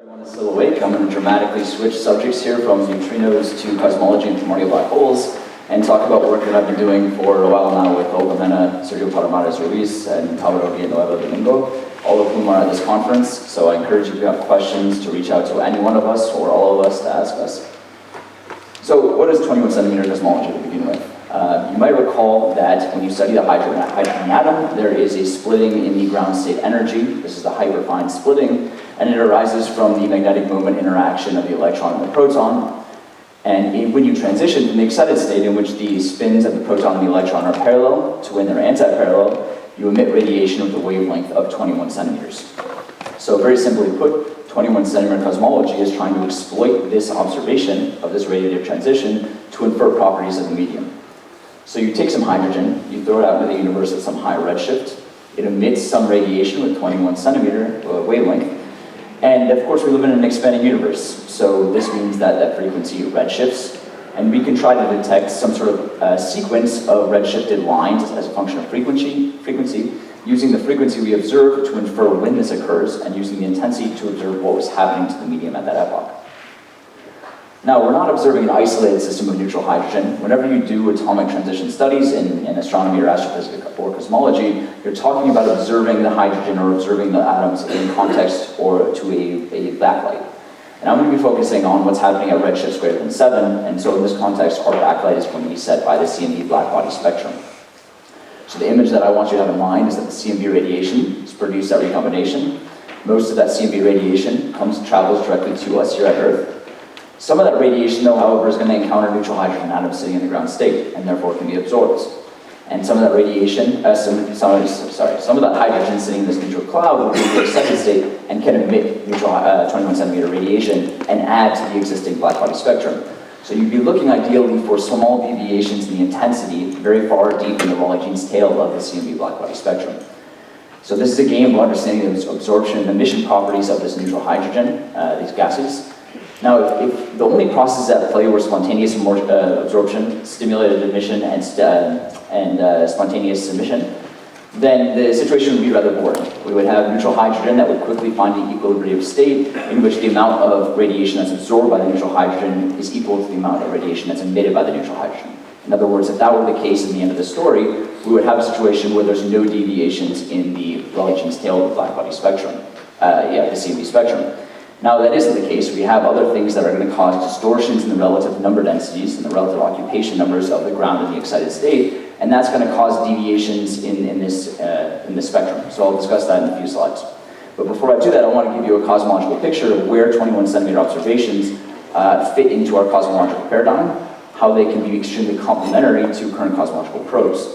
Everyone is still awake. I'm going to dramatically switch subjects here from neutrinos to cosmology and primordial black holes and talk about work that I've been doing for a while now with Olga Mena, Sergio Palomares Ruiz, and Pablo Villanueva Domingo, all of whom are at this conference. So I encourage you, if you have questions, to reach out to any one of us or all of us to ask us. So what is 21 centimeter cosmology to begin with? You might recall that when you study the hydrogen atom, there is a splitting in the ground state energy. This is the hyperfine splitting, and it arises from the magnetic moment interaction of the electron and the proton. And when you transition from the excited state, in which the spins of the proton and the electron are parallel, to when they're anti-parallel, you emit radiation with a wavelength of 21 centimeters. So very simply put, 21 centimeter cosmology is trying to exploit this observation of this radiative transition to infer properties of the medium. So you take some hydrogen, you throw it out into the universe at some high redshift, it emits some radiation with 21 centimeter wavelength, and of course we live in an expanding universe, so this means that that frequency redshifts, and we can try to detect some sort of sequence of redshifted lines as a function of frequency, using the frequency we observe to infer when this occurs, and using the intensity to observe what was happening to the medium at that epoch. Now, we're not observing an isolated system of neutral hydrogen. Whenever you do atomic transition studies in astronomy or astrophysics or cosmology, you're talking about observing the hydrogen or observing the atoms in context or to a backlight. And I'm going to be focusing on what's happening at redshifts greater than 7, and so in this context, our backlight is going to be set by the CMB blackbody spectrum. So the image that I want you to have in mind is that the CMB radiation is produced at recombination. Most of that CMB radiation travels directly to us here at Earth. Some of that radiation, though, however, is going to encounter neutral hydrogen atoms sitting in the ground state, and therefore can be absorbed. And some of that radiation, some of that hydrogen sitting in this neutral cloud will be in the excited state and can emit neutral 21 centimeter radiation and add to the existing blackbody spectrum. So you'd be looking ideally for small deviations in the intensity very far deep in the Rayleigh Jeans tail of the CMB blackbody spectrum. So this is a game of understanding the absorption and emission properties of this neutral hydrogen, these gases. Now, if the only processes at play were spontaneous absorption, stimulated emission, and spontaneous emission, then the situation would be rather boring. We would have neutral hydrogen that would quickly find the equilibrium state in which the amount of radiation that's absorbed by the neutral hydrogen is equal to the amount of radiation that's emitted by the neutral hydrogen. In other words, if that were the case in the end of the story, we would have a situation where there's no deviations in the Rayleigh Jeans tail of the blackbody spectrum, the CMB spectrum. Now, that isn't the case. We have other things that are going to cause distortions in the relative number densities and the relative occupation numbers of the ground in the excited state, and that's going to cause deviations in this spectrum. So I'll discuss that in a few slides. But before I do that, I want to give you a cosmological picture of where 21 centimeter observations fit into our cosmological paradigm, how they can be extremely complementary to current cosmological probes.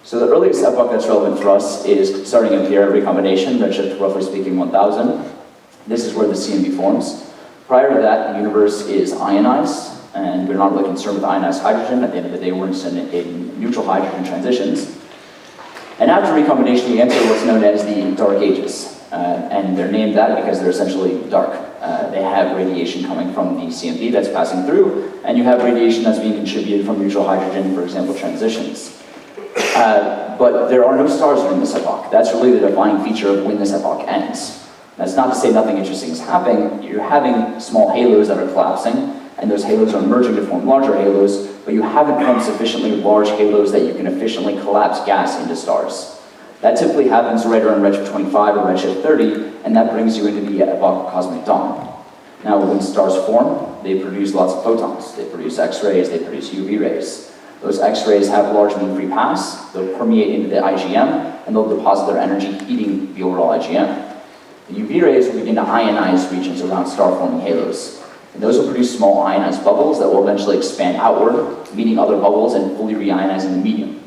So the earliest epoch that's relevant for us is starting up here at recombination, redshift roughly speaking 1000. This is where the CMB forms. Prior to that, the universe is ionized, and we're not really concerned with ionized hydrogen. At the end of the day, we're interested in neutral hydrogen transitions. And after recombination, we enter what's known as the dark ages. And they're named that because they're essentially dark. They have radiation coming from the CMB that's passing through, and you have radiation that's being contributed from neutral hydrogen, for example, transitions. But there are no stars during this epoch. That's really the defining feature of when this epoch ends. That's not to say nothing interesting is happening. You're having small halos that are collapsing, and those halos are merging to form larger halos, but you haven't formed sufficiently large halos that you can efficiently collapse gas into stars. That typically happens right around redshift 25 or redshift 30, and that brings you into the epoch of cosmic dawn. Now, when stars form, they produce lots of photons. They produce X-rays, they produce UV rays. Those X-rays have large mean free pass, they'll permeate into the IgM, and they'll deposit their energy heating the overall IgM. The UV rays will begin to ionize regions around star-forming halos. And those will produce small ionized bubbles that will eventually expand outward, meeting other bubbles and fully reionizing the medium.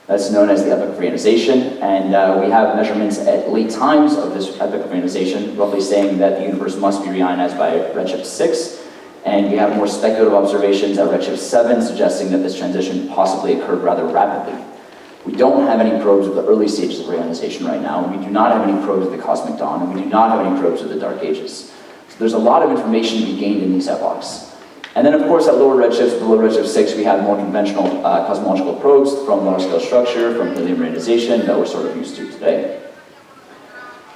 That's known as the epoch of ionization, and we have measurements at late times of this epoch of ionization, roughly saying that the universe must be reionized by redshift 6, and we have more speculative observations at redshift 7, suggesting that this transition possibly occurred rather rapidly. We don't have any probes of the early stages of reionization right now, and we do not have any probes of the cosmic dawn, and we do not have any probes of the dark ages. So there's a lot of information to be gained in these epochs. And then, of course, at lower redshifts, below redshift 6, we have more conventional cosmological probes from large-scale structure, from helium reionization that we're sort of used to today.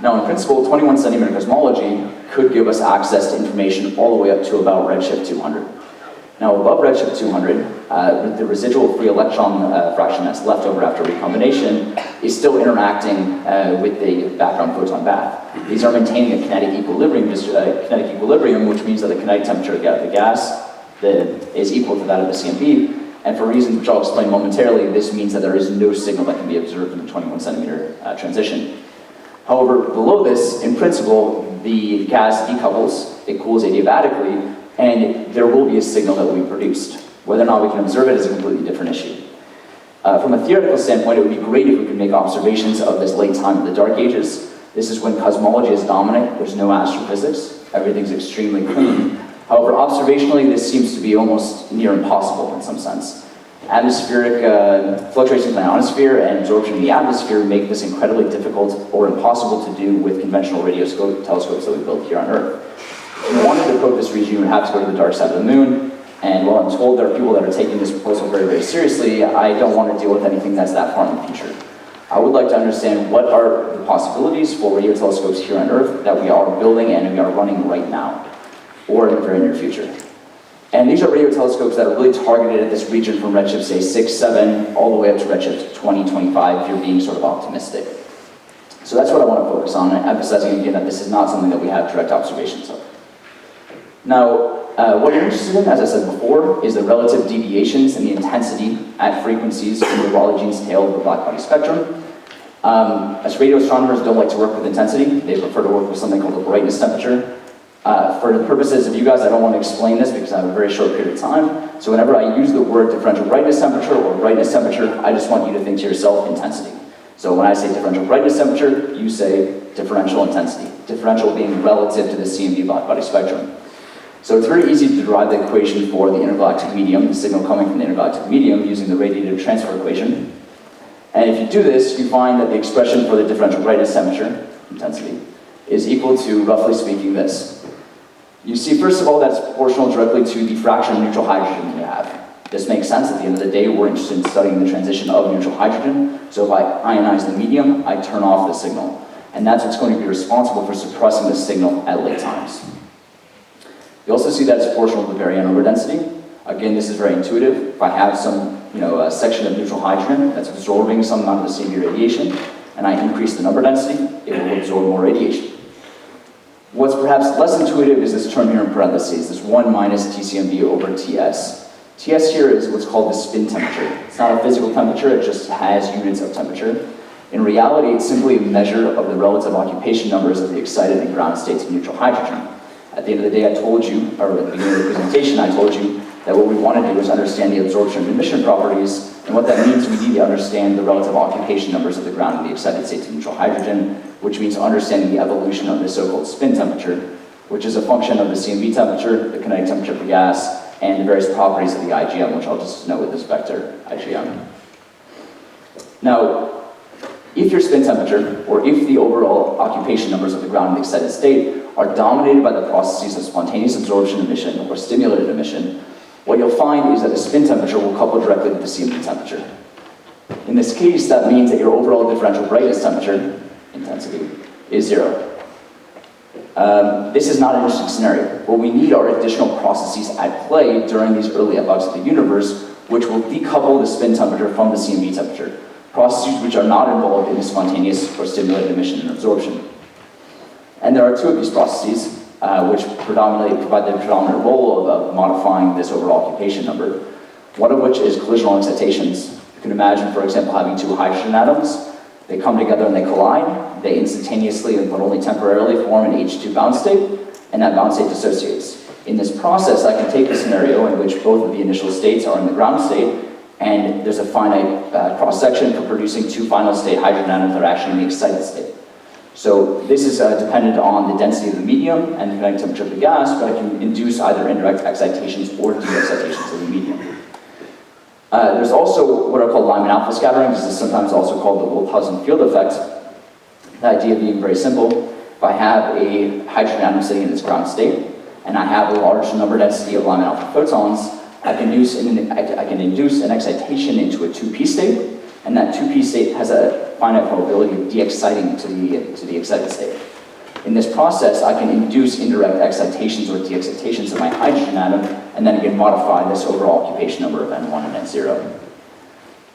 Now, in principle, 21 centimeter cosmology could give us access to information all the way up to about redshift 200. Now, above redshift 200, the residual free electron fraction that's left over after recombination is still interacting with the background photon bath. These are maintaining a kinetic equilibrium, which means that the kinetic temperature of the gas is equal to that of the CMB. And for reasons which I'll explain momentarily, this means that there is no signal that can be observed in the 21 centimeter transition. However, below this, in principle, the gas decouples, it cools adiabatically, and there will be a signal that will be produced. Whether or not we can observe it is a completely different issue. From a theoretical standpoint, it would be great if we could make observations of this late time of the Dark Ages. This is when cosmology is dominant, there's no astrophysics, everything's extremely clean. However, observationally, this seems to be almost near impossible in some sense. Atmospheric fluctuations in the ionosphere and absorption in the atmosphere make this incredibly difficult or impossible to do with conventional radio telescopes that we built here on Earth. If you wanted to probe this region, you would have to go to the dark side of the moon, and while I'm told there are people that are taking this proposal very, very seriously, I don't want to deal with anything that's that far in the future. I would like to understand what are the possibilities for radio telescopes here on Earth that we are building and we are running right now, or in the very near future. And these are radio telescopes that are really targeted at this region from redshift, say, 6, 7, all the way up to redshift 20, 25, if you're being sort of optimistic. So that's what I want to focus on, emphasizing again that this is not something that we have direct observations of. Now, what you're interested in, as I said before, is the relative deviations in the intensity at frequencies in the Rayleigh-Jeans tail of the blackbody spectrum. As radio astronomers don't like to work with intensity, they prefer to work with something called the brightness temperature. For the purposes of you guys, I don't want to explain this because I have a very short period of time. So whenever I use the word differential brightness temperature or brightness temperature, I just want you to think to yourself intensity. So when I say differential brightness temperature, you say differential intensity. Differential being relative to the CMB blackbody spectrum. So it's very easy to derive the equation for the intergalactic medium, the signal coming from the intergalactic medium, using the radiative transfer equation. And if you do this, you find that the expression for the differential brightness temperature, intensity, is equal to, roughly speaking, this. You see, first of all, that's proportional directly to the fraction of neutral hydrogen you have. This makes sense. At the end of the day, we're interested in studying the transition of neutral hydrogen. So if I ionize the medium, I turn off the signal. And that's what's going to be responsible for suppressing the signal at late times. You also see that it's proportional to the baryon over density. Again, this is very intuitive. If I have some, a section of neutral hydrogen that's absorbing some amount of the CMB radiation, and I increase the number density, it will absorb more radiation. What's perhaps less intuitive is this term here in parentheses, this 1 minus TCMB over TS. TS here is what's called the spin temperature. It's not a physical temperature, it just has units of temperature. In reality, it's simply a measure of the relative occupation numbers of the excited and ground states of neutral hydrogen. At the end of the day, I told you, or at the beginning of the presentation, I told you that what we want to do is understand the absorption and emission properties, and what that means, we need to understand the relative occupation numbers of the ground and the excited states of neutral hydrogen, which means understanding the evolution of the so-called spin temperature, which is a function of the CMB temperature, the kinetic temperature of the gas, and the various properties of the IgM, which I'll just note with this vector, IgM. Now, if your spin temperature, or if the overall occupation numbers of the ground and the excited state are dominated by the processes of spontaneous absorption emission or stimulated emission, what you'll find is that the spin temperature will couple directly with the CMB temperature. In this case, that means that your overall differential brightness temperature, intensity, is 0. This is not an interesting scenario. What we need are additional processes at play during these early epochs of the universe, which will decouple the spin temperature from the CMB temperature. Processes which are not involved in the spontaneous or stimulated emission and absorption. And there are two of these processes, which provide the predominant role of modifying this overall occupation number. One of which is collisional excitations. You can imagine, for example, having two hydrogen atoms. They come together and they collide. They instantaneously, but only temporarily, form an H2 bound state, and that bound state dissociates. In this process, I can take a scenario in which both of the initial states are in the ground state, and there's a finite cross-section for producing two final state hydrogen atoms that are actually in the excited state. So this is dependent on the density of the medium and the kinetic temperature of the gas, but I can induce either indirect excitations or de-excitations of the medium. There's also what are called Lyman alpha scattering. This is sometimes also called the Wolfhausen field effect. The idea being very simple. If I have a hydrogen atom sitting in its ground state, and I have a large number density of Lyman alpha photons, I can induce an excitation into a 2p state, and that 2p state has a finite probability of de-exciting to the excited state. In this process, I can induce indirect excitations or de-excitations of my hydrogen atom, and then again modify this overall occupation number of N1 and N0.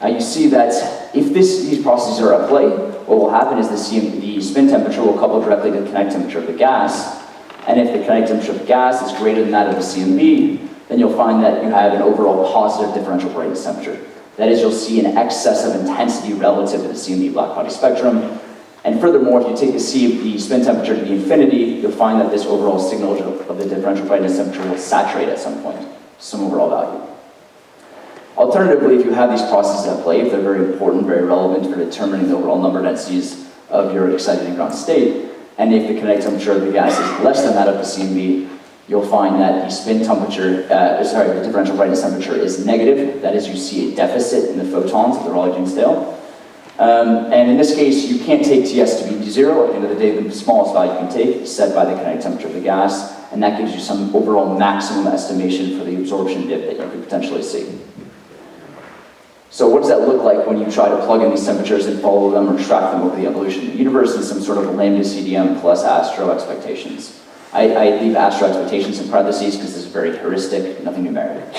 Now you see that if these processes are at play, what will happen is the spin temperature will couple directly to the kinetic temperature of the gas, and if the kinetic temperature of the gas is greater than that of the CMB, then you'll find that you have an overall positive differential brightness temperature. That is, you'll see an excess of intensity relative to the CMB blackbody spectrum. And furthermore, if you take the spin temperature to the infinity, you'll find that this overall signal of the differential brightness temperature will saturate at some point, some overall value. Alternatively, if you have these processes at play, if they're very important, very relevant for determining the overall number densities of your excited and ground state, and if the kinetic temperature of the gas is less than that of the CMB, you'll find that the spin temperature, the differential brightness temperature is negative. That is, you see a deficit in the photons of the Rayleigh-Jeans tail. And in this case, you can't take Ts to be zero. At the end of the day, the smallest value you can take is set by the kinetic temperature of the gas, and that gives you some overall maximum estimation for the absorption dip that you could potentially see. So what does that look like when you try to plug in these temperatures and follow them or track them over the evolution of the universe in some sort of lambda CDM plus astro expectations? I leave astro expectations in parentheses because this is very heuristic, nothing numeric.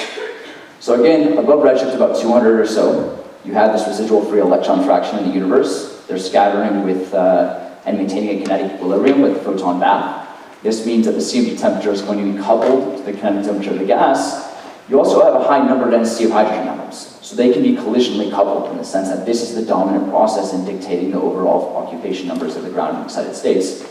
So again, above redshift about 200 or so, you have this residual free electron fraction in the universe. They're scattering with and maintaining a kinetic equilibrium with the photon bath. This means that the CMB temperature is going to be coupled to the kinetic temperature of the gas. You also have a high number density of hydrogen atoms. So they can be collisionally coupled in the sense that this is the dominant process in dictating the overall occupation numbers of the ground and excited states.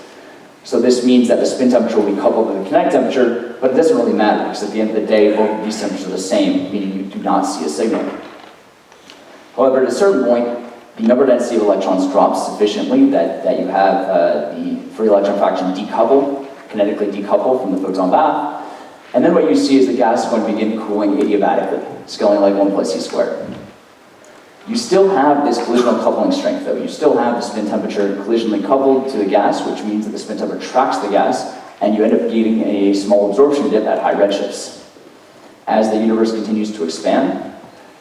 So this means that the spin temperature will be coupled to the kinetic temperature, but it doesn't really matter because at the end of the day, both of these temperatures are the same, meaning you do not see a signal. However, at a certain point, the number density of electrons drops sufficiently that you have the free electron fraction decouple, kinetically decouple from the photon bath. And then what you see is the gas is going to begin cooling adiabatically, scaling like 1 plus c squared. You still have this collisional coupling strength though. You still have the spin temperature collisionally coupled to the gas, which means that the spin temperature tracks the gas, and you end up getting a small absorption dip at high redshifts. As the universe continues to expand,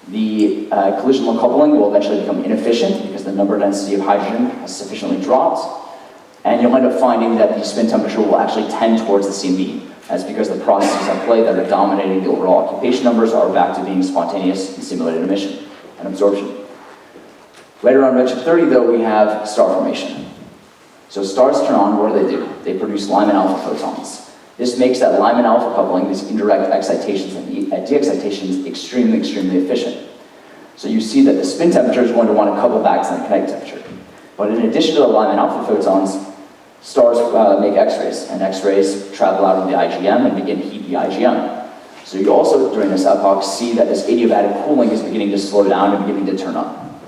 the collisional coupling will eventually become inefficient because the number density of hydrogen has sufficiently dropped, and you'll end up finding that the spin temperature will actually tend towards the CMB. That's because the processes at play that are dominating the overall occupation numbers are back to being spontaneous and simulated emission and absorption. Right around redshift 30, though, we have star formation. So stars turn on, what do? They produce Lyman alpha photons. This makes that Lyman alpha coupling, these indirect excitations and de-excitations, extremely, extremely efficient. So you see that the spin temperature is going to want to couple back to the kinetic temperature. But in addition to the Lyman alpha photons, stars make X-rays, and X-rays travel out of the IgM and begin to heat the IgM. So you also, during this epoch, see that this adiabatic cooling is beginning to slow down and beginning to turn up.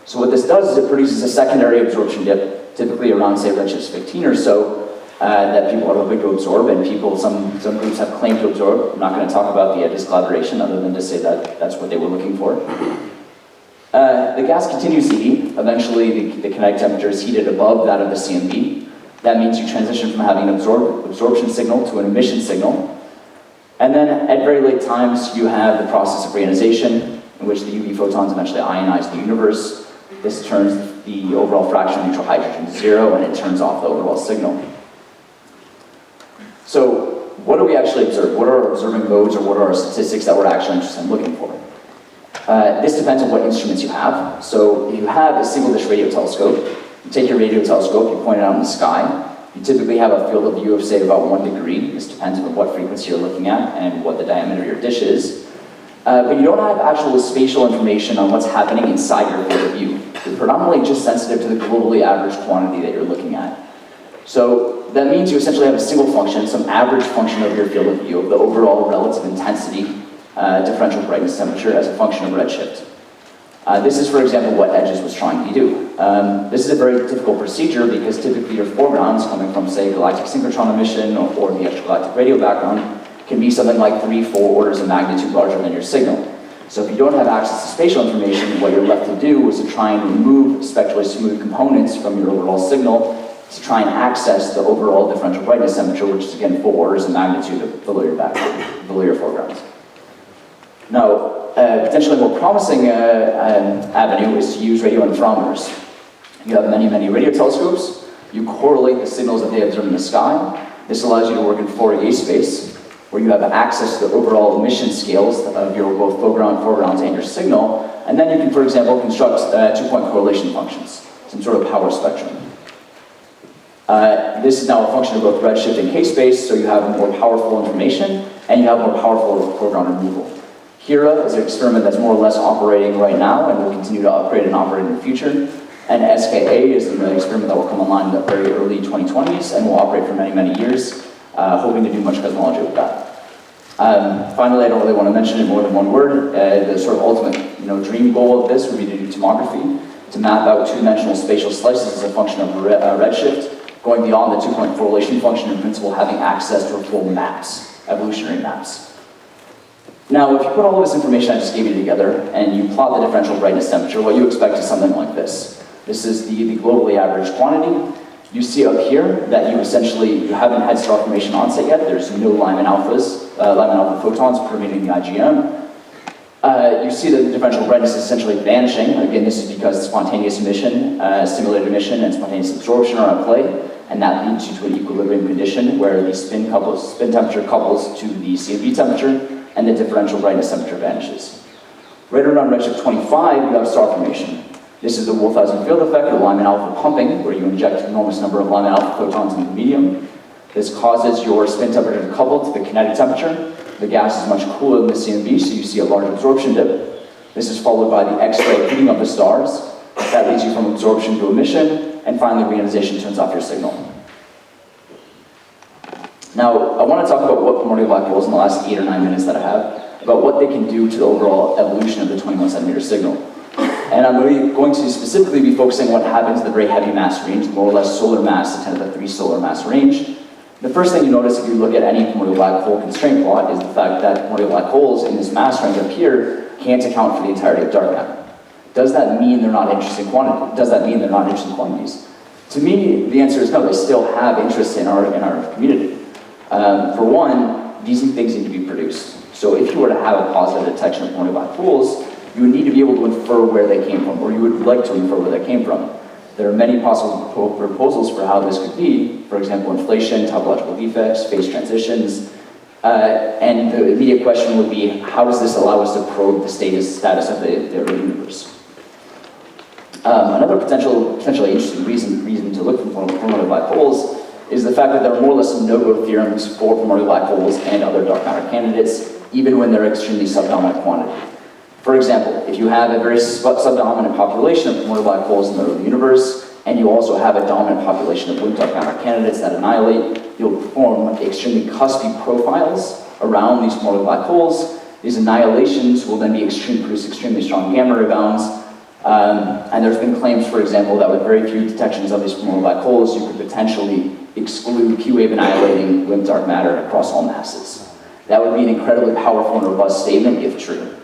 So what this does is it produces a secondary absorption dip, typically around, say, redshift 15 or so, that people are hoping to absorb, and some groups have claimed to absorb. I'm not going to talk about the EDIS collaboration, other than to say that that's what they were looking for. The gas continues to heat. Eventually, the kinetic temperature is heated above that of the CMB. That means you transition from having an absorption signal to an emission signal. And then at very late times, you have the process of reionization, in which the UV photons eventually ionize the universe. This turns the overall fraction of neutral hydrogen to 0, and it turns off the overall signal. So what do we actually observe? What are our observing modes, or what are our statistics that we're actually interested in looking for? This depends on what instruments you have. So if you have a single dish radio telescope, you take your radio telescope, you point it out in the sky. You typically have a field of view of, say, about 1 degree. This depends on what frequency you're looking at and what the diameter of your dish is. But you don't have actual spatial information on what's happening inside your field of view. You're predominantly just sensitive to the globally average quantity that you're looking at. So that means you essentially have a single function, some average function of your field of view, of the overall relative intensity, differential brightness temperature as a function of redshift. This is, for example, what EDGES was trying to do. This is a very difficult procedure because typically your foregrounds coming from, say, galactic synchrotron emission or the extragalactic radio background can be something like 3-4 orders of magnitude larger than your signal. So if you don't have access to spatial information, what you're left to do is to try and remove spectrally smooth components from your overall signal to try and access the overall differential brightness temperature, which is again 4 orders of magnitude below your background, below your foreground. Now, potentially more promising avenue is to use radio interferometers. You have many, many radio telescopes. You correlate the signals that they observe in the sky. This allows you to work in Fourier space, where you have access to the overall emission scales of your both foregrounds and your signal. And then you can, for example, construct two-point correlation functions, some sort of power spectrum. This is now a function of both redshift and k-space, so you have more powerful information, and you have more powerful foreground removal. HERA is an experiment that's more or less operating right now, and will continue to upgrade and operate in the future. And SKA is an experiment that will come online in the very early 2020s, and will operate for many, many years, hoping to do much cosmology with that. Finally, I don't really want to mention it more than one word. The sort of ultimate dream goal of this would be to do tomography, to map out two-dimensional spatial slices as a function of redshift, going beyond the two-point correlation function, in principle having access to full maps, evolutionary maps. Now, if you put all of this information I just gave you together, and you plot the differential brightness temperature, what you expect is something like this. This is the globally average quantity. You see up here that you haven't had star formation onset yet. There's no Lyman alpha photons permeating the IGM. You see that the differential brightness is essentially vanishing. Again, this is because spontaneous emission, stimulated emission, and spontaneous absorption are at play, and that leads you to an equilibrium condition where the spin temperature couples to the CMB temperature, and the differential brightness temperature vanishes. Right around redshift 25, you have star formation. This is the Wolfhausen field effect, or Lyman alpha pumping, where you inject an enormous number of Lyman alpha photons into the medium. This causes your spin temperature to couple to the kinetic temperature. The gas is much cooler than the CMB, so you see a large absorption dip. This is followed by the X-ray heating of the stars. That leads you from absorption to emission, and finally reionization turns off your signal. Now, I want to talk about what primordial black holes in the last 8 or 9 minutes that I have, about what they can do to the overall evolution of the 21 centimeter signal. And I'm really going to specifically be focusing on what happens in the very heavy mass range, more or less solar mass to 10 to the 3 solar mass range. The first thing you notice if you look at any primordial black hole constraint plot is the fact that primordial black holes in this mass range up here can't account for the entirety of dark matter. Does that mean they're not interesting quantities? Does that mean they're not interesting quantities? To me, the answer is no. They still have interest in our community. For one, these things need to be produced. So if you were to have a positive detection of primordial black holes, you would need to be able to infer where they came from, or you would like to infer where they came from. There are many possible proposals for how this could be. For example, inflation, topological defects, phase transitions. And the immediate question would be, how does this allow us to probe the status of the early universe? Another potentially interesting reason to look for primordial black holes is the fact that there are more or less no-go theorems for primordial black holes and other dark matter candidates, even when they're extremely subdominant quantity. For example, if you have a very subdominant population of primordial black holes in the early universe, and you also have a dominant population of weak dark matter candidates that annihilate, you'll form extremely cuspy profiles around these primordial black holes. These annihilations will then produce extremely strong gamma rebounds. And there's been claims, for example, that with very few detections of these primordial black holes, you could potentially exclude P-wave annihilating limp dark matter across all masses. That would be an incredibly powerful and robust statement if true.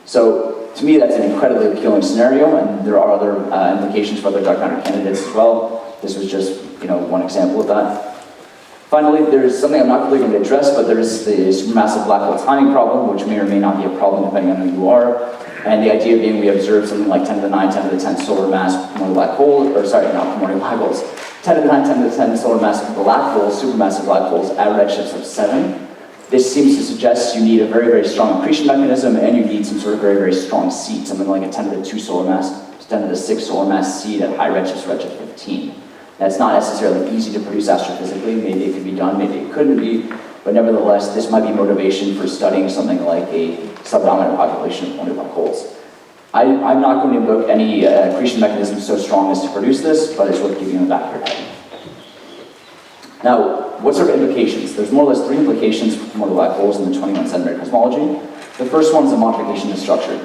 So, to me, that's an incredibly appealing scenario, and there are other implications for other dark matter candidates as well. This was just, one example of that. Finally, there's something I'm not really going to address, but there's the supermassive black hole timing problem, which may or may not be a problem depending on who you are. And the idea being we observe something like 10 to the 9, 10 to the 10 solar mass primordial black holes, or sorry, not primordial black holes, 10 to the 9, 10 to the 10 solar mass black holes, supermassive black holes at redshifts of 7. This seems to suggest you need a very, very strong accretion mechanism, and you need some sort of very, very strong seed, something like a 10 to the 2 solar mass, 10 to the 6 solar mass seed at high redshifts, redshift 15. That's not necessarily easy to produce astrophysically. Maybe it could be done, maybe it couldn't be, but nevertheless, this might be motivation for studying something like a subdominant population of primordial black holes. I'm not going to invoke any accretion mechanism so strong as to produce this, but it's worth keeping in the back of your head. Now, what sort of implications? There's more or less 3 implications for primordial black holes in the 21 centimeter cosmology. The first one is the modification to structure.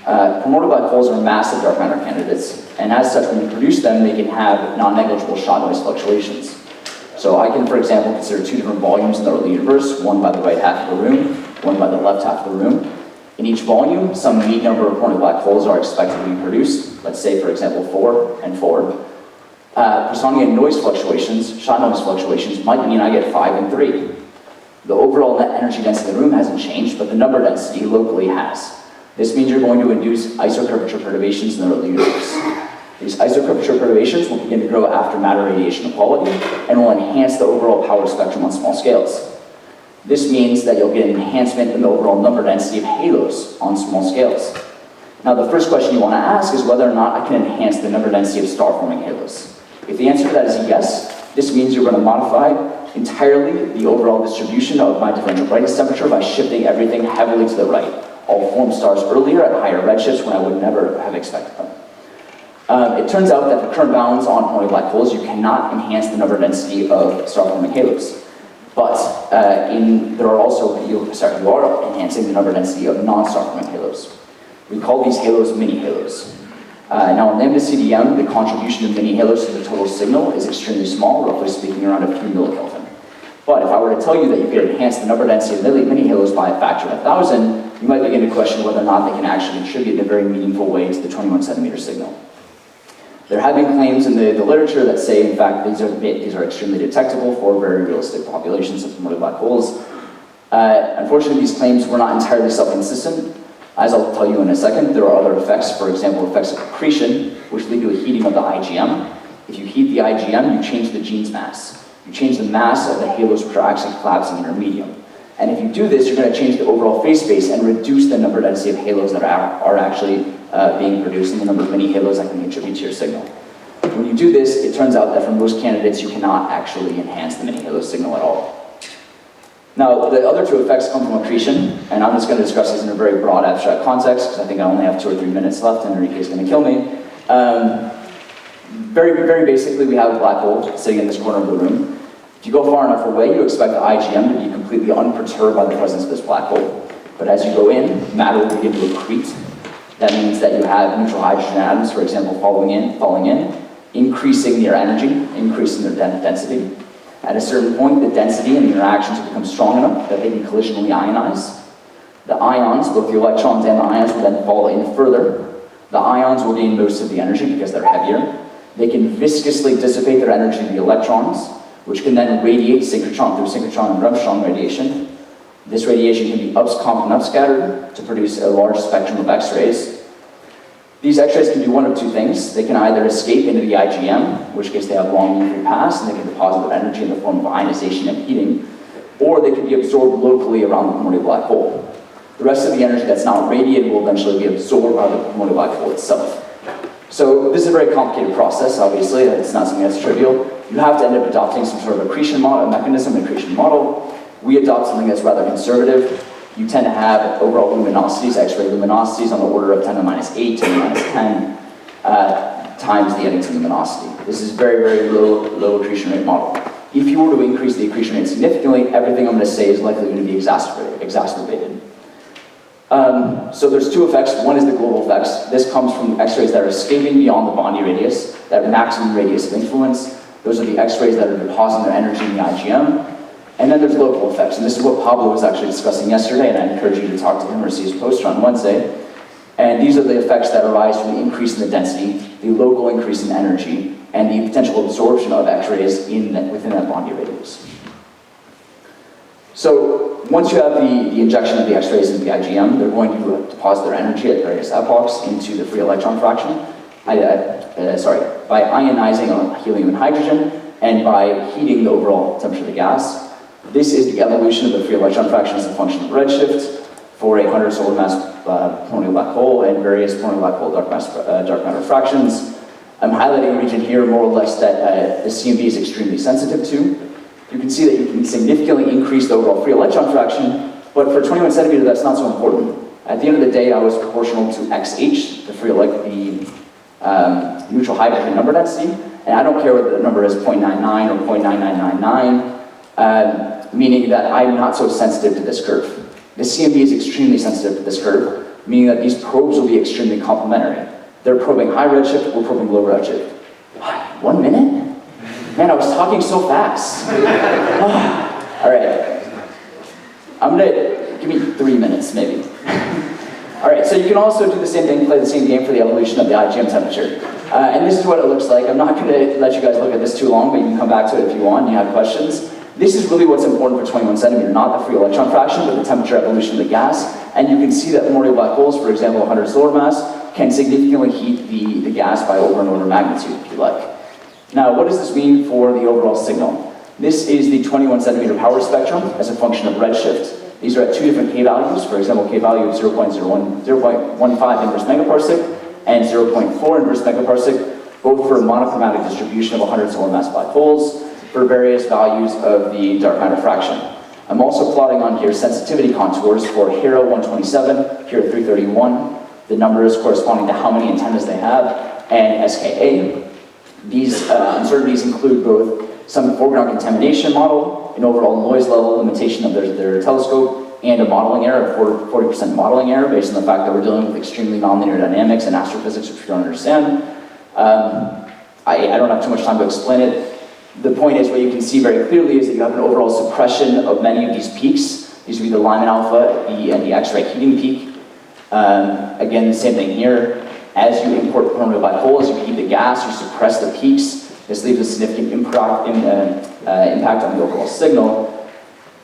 Primordial black holes are massive dark matter candidates, and as such, when you produce them, they can have non-negligible shot noise fluctuations. So I can, for example, consider 2 different volumes in the early universe, one by the right half of the room, one by the left half of the room. In each volume, some mean number of primordial black holes are expected to be produced. Let's say, for example, 4 and 4. Brownian noise fluctuations, shot noise fluctuations, might mean I get 5 and 3. The overall net energy density of the room hasn't changed, but the number density locally has. This means you're going to induce isocurvature perturbations in the early universe. These isocurvature perturbations will begin to grow after matter radiation equality and will enhance the overall power spectrum on small scales. This means that you'll get an enhancement in the overall number density of halos on small scales. Now, the first question you want to ask is whether or not I can enhance the number density of star-forming halos. If the answer to that is yes, this means you're going to modify entirely the overall distribution of my differential brightness temperature by shifting everything heavily to the right. I'll form stars earlier at higher redshifts when I would never have expected them. It turns out that for current bounds on primordial black holes, you cannot enhance the number density of star-forming halos. But you are enhancing the number density of non-star-forming halos. We call these halos mini-halos. Now in lambda CDM, the contribution of mini-halos to the total signal is extremely small, roughly speaking around a few millikelvin. But if I were to tell you that you could enhance the number density of mini-halos by a factor of 1,000, you might begin to question whether or not they can actually contribute in a very meaningful way to the 21 centimeter signal. There have been claims in the literature that say, in fact, these are extremely detectable for very realistic populations of primordial black holes. Unfortunately, these claims were not entirely self-consistent. As I'll tell you in a second, there are other effects, for example, effects of accretion, which lead to a heating of the IgM. If you heat the IgM, you change the gene's mass. You change the mass of the halos which are actually collapsing in your medium. And if you do this, you're going to change the overall phase space and reduce the number density of halos that are actually being produced and the number of mini halos that can contribute to your signal. When you do this, it turns out that for most candidates, you cannot actually enhance the mini halo signal at all. Now, the other two effects come from accretion, and I'm just going to discuss this in a very broad, abstract context, because I think I only have 2 or 3 minutes left, and Enrique is going to kill me. Very basically, we have a black hole sitting in this corner of the room. If you go far enough away, you expect the IgM to be completely unperturbed by the presence of this black hole. But as you go in, matter will begin to accrete. That means that you have neutral hydrogen atoms, for example, falling in, increasing their energy, increasing their density. At a certain point, the density and the interactions will become strong enough that they can collisionally ionize. The ions, both the electrons and the ions, will then fall in further. The ions will gain most of the energy because they're heavier. They can viscously dissipate their energy to the electrons, which can then radiate synchrotron through synchrotron and Bremsstrahlung radiation. This radiation can be upscomp and upscattered to produce a large spectrum of X-rays. These X-rays can do one of 2 things. They can either escape into the IgM, in which case they have long mean-free paths, and they can deposit their energy in the form of ionization and heating, or they can be absorbed locally around the primordial black hole. The rest of the energy that's not radiated will eventually be absorbed by the primordial black hole itself. So this is a very complicated process, obviously. It's not something that's trivial. You have to end up adopting some sort of accretion mechanism, accretion model. We adopt something that's rather conservative. You tend to have overall luminosities, X-ray luminosities on the order of 10 to the minus 8, 10 to the minus 10 times the Eddington luminosity. This is very low accretion rate model. If you were to increase the accretion rate significantly, everything I'm going to say is likely going to be exacerbated. So there's 2 effects. One is the global effects. This comes from X-rays that are escaping beyond the Bondi radius, that maximum radius of influence. Those are the X-rays that are depositing their energy in the IgM. And then there's local effects, and this is what Pablo was actually discussing yesterday, and I encourage you to talk to him or see his poster on Wednesday. And these are the effects that arise from the increase in the density, the local increase in energy, and the potential absorption of X-rays within that Bondi radius. So once you have the injection of the X-rays into the IgM, they're going to deposit their energy at various epochs into the free electron fraction, by ionizing helium and hydrogen, and by heating the overall temperature of the gas. This is the evolution of the free electron fraction as a function of redshift for a 100 solar mass primordial black hole and various primordial black hole dark matter fractions. I'm highlighting a region here more or less that the CMB is extremely sensitive to. You can see that you can significantly increase the overall free electron fraction, but for 21 centimeter, that's not so important. At the end of the day, I was proportional to XH, the neutral hydrogen number density, and I don't care whether the number is 0.99 or 0.9999, meaning that I'm not so sensitive to this curve. The CMB is extremely sensitive to this curve, meaning that these probes will be extremely complementary. They're probing high redshift, we're probing low redshift. 1 minute? Man, I was talking so fast. All right. Give me 3 minutes, maybe. All right, so you can also do the same thing, play the same game for the evolution of the IgM temperature. And this is what it looks like. I'm not going to let you guys look at this too long, but you can come back to it if you want and you have questions. This is really what's important for 21 centimeter, not the free electron fraction, but the temperature evolution of the gas. And you can see that primordial black holes, for example, 100 solar mass, can significantly heat the gas by over an order of magnitude, if you like. Now, what does this mean for the overall signal? This is the 21 centimeter power spectrum as a function of redshift. These are at two different K values. For example, K value of 0.15 inverse megaparsec and 0.4 inverse megaparsec, both for a monochromatic distribution of 100 solar mass black holes for various values of the dark matter fraction. I'm also plotting on here sensitivity contours for HERA 127, HERA 331, the numbers corresponding to how many antennas they have, and SKA. These uncertainties include both some foreground contamination model, an overall noise level limitation of their telescope, and a modeling error of 40% modeling error based on the fact that we're dealing with extremely nonlinear dynamics and astrophysics, which we don't understand. I don't have too much time to explain it. The point is, what you can see very clearly is that you have an overall suppression of many of these peaks. These would be the Lyman alpha and the X-ray heating peak. Again, the same thing here. As you import primordial black holes, you heat the gas, you suppress the peaks. This leaves a significant impact on the overall signal.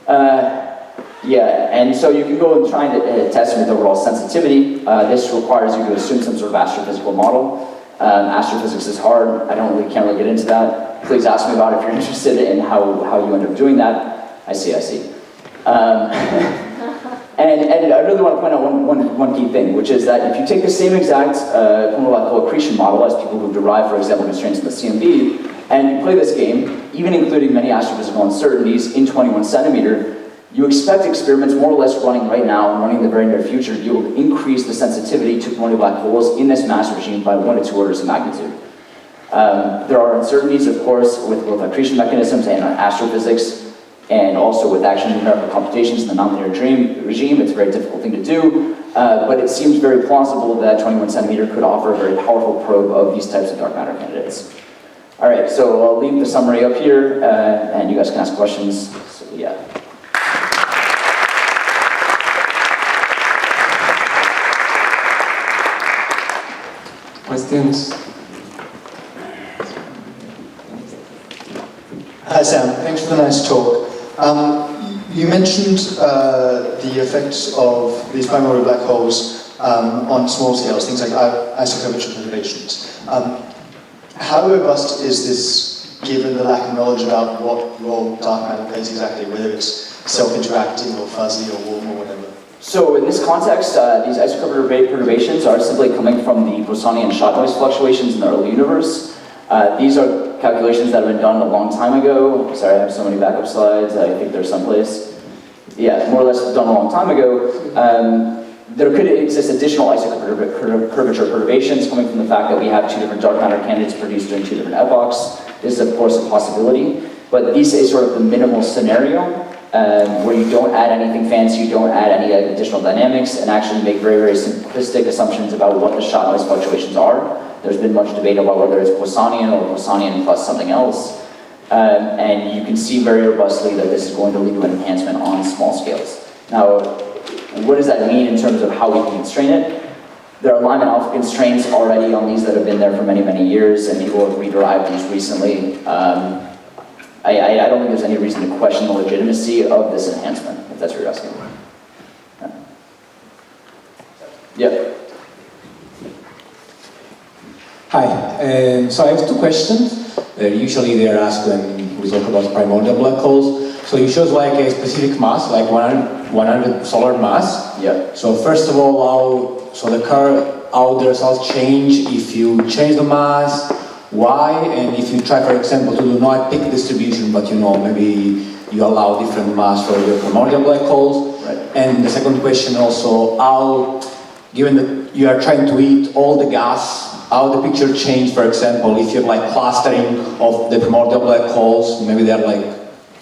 And so you can go and try and test with overall sensitivity. This requires you to assume some sort of astrophysical model. Astrophysics is hard. Can't really get into that. Please ask me about it if you're interested in how you end up doing that. I see. And I really want to point out one key thing, which is that if you take the same exact primordial black hole accretion model as people who derive, for example, constraints in the CMB, and you play this game, even including many astrophysical uncertainties in 21 centimeter, you expect experiments more or less running right now and running in the very near future to be able to increase the sensitivity to primordial black holes in this mass regime by 1 to 2 orders of magnitude. There are uncertainties, of course, with both accretion mechanisms and astrophysics, and also with actual numerical computations in the nonlinear regime. It's a very difficult thing to do, but it seems very plausible that 21 centimeter could offer a very powerful probe of these types of dark matter candidates. All right, so I'll leave the summary up here, and you guys can ask questions. So, yeah. Questions? Hi Sam, thanks for the nice talk. You mentioned the effects of these primordial black holes on small scales, things like isocurvature perturbations. How robust is this given the lack of knowledge about what role dark matter plays exactly, whether it's self-interacting or fuzzy or warm or whatever? So in this context, these isocurvature perturbations are simply coming from the Bosonian shot noise fluctuations in the early universe. These are calculations that have been done a long time ago. Sorry, I have so many backup slides. I think they're someplace. Yeah, more or less done a long time ago. There could exist additional isocurvature perturbations coming from the fact that we have two different dark matter candidates produced during two different epochs. This is, of course, a possibility. But this is sort of the minimal scenario where you don't add anything fancy, you don't add any additional dynamics, and actually make very, very simplistic assumptions about what the shot noise fluctuations are. There's been much debate about whether it's Poissonian or Poissonian plus something else. And you can see very robustly that this is going to lead to an enhancement on small scales. Now, what does that mean in terms of how we can constrain it? There are Lyman alpha constraints already on these that have been there for many, many years, and people have re-derived these recently. I don't think there's any reason to question the legitimacy of this enhancement, if that's what you're asking. Yeah. Hi, so I have two questions. Usually they're asked when we talk about primordial black holes. So you chose like a specific mass, like 100 solar mass. Yeah. So first of all, how the results change if you change the mass, why, and if you try, for example, to do not peak distribution, but maybe you allow different mass for your primordial black holes. Right. And the second question also, how, given that you are trying to eat all the gas, how the picture changed, for example, if you're like clustering of the primordial black holes, maybe they're like...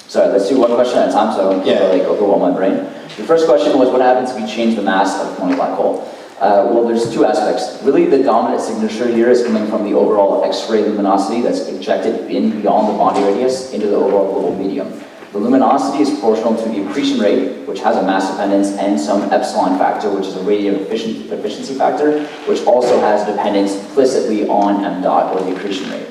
Sorry, let's do one question at a time so I don't overwhelm my brain. The first question was, what happens if you change the mass of one black hole? Well, there's two aspects. Really, the dominant signature here is coming from the overall X-ray luminosity that's ejected in beyond the body radius into the overall global medium. The luminosity is proportional to the accretion rate, which has a mass dependence, and some epsilon factor, which is a radiative efficiency factor, which also has dependence implicitly on m dot, or the accretion rate.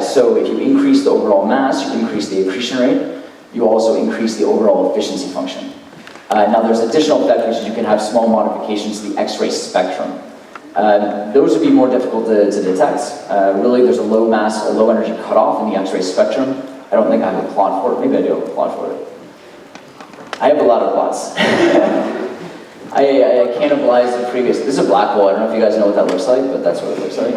So if you increase the overall mass, you increase the accretion rate, you also increase the overall efficiency function. Now there's additional effect, which is you can have small modifications to the X-ray spectrum. Those would be more difficult to detect. Really, there's a low mass, a low energy cutoff in the X-ray spectrum. I don't think I have a plot for it. Maybe I do have a plot for it. I have a lot of plots. I cannibalized the previous. This is a black hole. I don't know if you guys know what that looks like, but that's what it looks like.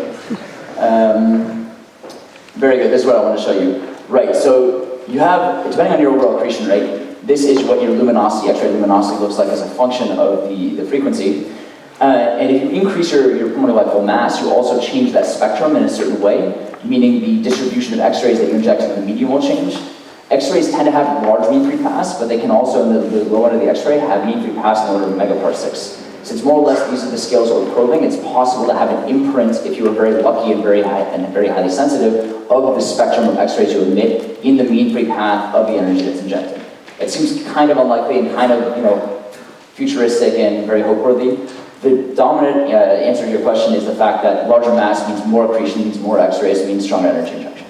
Very good. This is what I want to show you. Right. So you have, depending on your overall accretion rate, this is what your luminosity, X-ray luminosity, looks like as a function of the frequency. And if you increase your primordial black hole mass, you also change that spectrum in a certain way, meaning the distribution of X-rays that you inject into the medium will change. X-rays tend to have large mean-free paths, but they can also, in the low end of the X-ray, have mean-free paths in the order of megaparsecs. Since more or less these are the scales that we're probing, it's possible to have an imprint, if you were very lucky and very highly sensitive, of the spectrum of X-rays you emit in the mean-free path of the energy that's injected. It seems kind of unlikely and kind of, futuristic and very hope-worthy. The dominant answer to your question is the fact that larger mass means more accretion, means more X-rays, means stronger energy injection.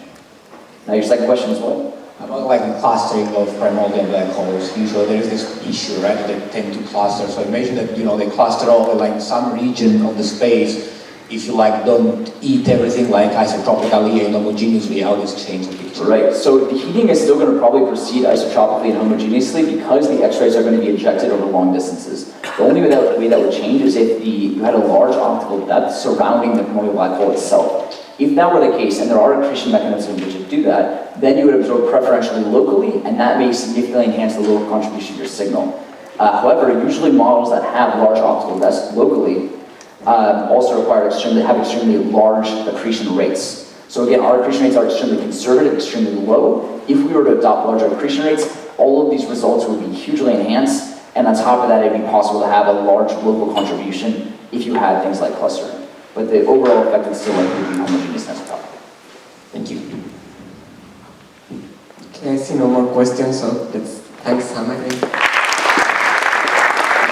Now your second question is what? About like the clustering of primordial black holes. Usually there is this issue, right? They tend to cluster. So imagine that they cluster over like some region of the space. If you don't eat everything like isotropically and homogeneously, how this change the picture? Right. So the heating is still going to probably proceed isotropically and homogeneously because the X-rays are going to be injected over long distances. The only way that would change is if you had a large optical depth surrounding the primordial black hole itself. If that were the case, and there are accretion mechanisms which would do that, then you would absorb preferentially locally, and that may significantly enhance the local contribution of your signal. However, usually models that have large optical depths locally also require extremely large accretion rates. So again, our accretion rates are extremely conservative, extremely low. If we were to adopt larger accretion rates, all of these results would be hugely enhanced, and on top of that, it'd be possible to have a large local contribution if you had things like clustering. But the overall effect is still likely to be homogeneousness on top. Thank you. Okay, I see no more questions, so thanks, Sam, I think.